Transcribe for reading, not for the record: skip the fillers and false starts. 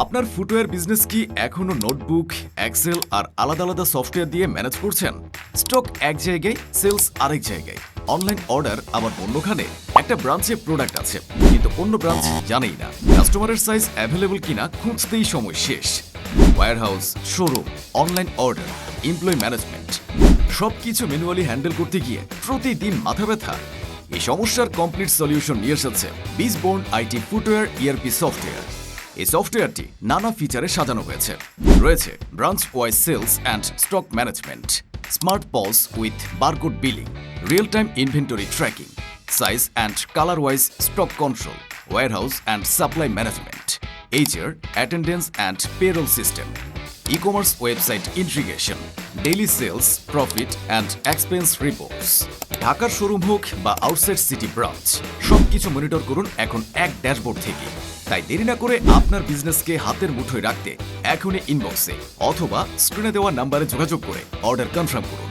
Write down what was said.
আপনার footwear business কি এখনো নোটবুক, এক্সেল আর আলাদা আলাদা সফটওয়্যার দিয়ে ম্যানেজ করছেন? স্টক এক জায়গায়, সেলস আরেক জায়গায়, অনলাইন অর্ডার আবার অন্যখানে। একটা ব্রাঞ্চে প্রোডাক্ট আছে কিন্তু অন্য ব্রাঞ্চ জানেই না। কাস্টমারের সাইজ অ্যাভেলেবল কিনা খুঁজতেই সময় শেষ। Warehouse, showroom, online order, employee management সবকিছু ম্যানুয়ালি হ্যান্ডেল করতে গিয়ে প্রতিদিন মাথা ব্যথা। এই সমস্যার কমপ্লিট সলিউশন নিয়ে এসেছে Bizborn IT footwear ERP software. এই সফটওয়্যারটি নানা ফিচারে সাজানো হয়েছে। রয়েছে branch wise sales and stock management, smart POS with barcode billing, real time inventory tracking, size and colour wise stock control, warehouse and supply management, HR, attendance and payroll system, e-commerce website integration, daily sales, profit and expense reports. ঢাকার showroom হোক বা outside city branch, সবকিছু monitor করুন এখন এক dashboard থেকে। তাই দেরি না করে আপনার বিজনেসকে হাতের মুঠোয় রাখতে এখনই ইনবক্সে অথবা স্ক্রিনে দেওয়া নাম্বারে যোগাযোগ করে অর্ডার কনফার্ম করুন।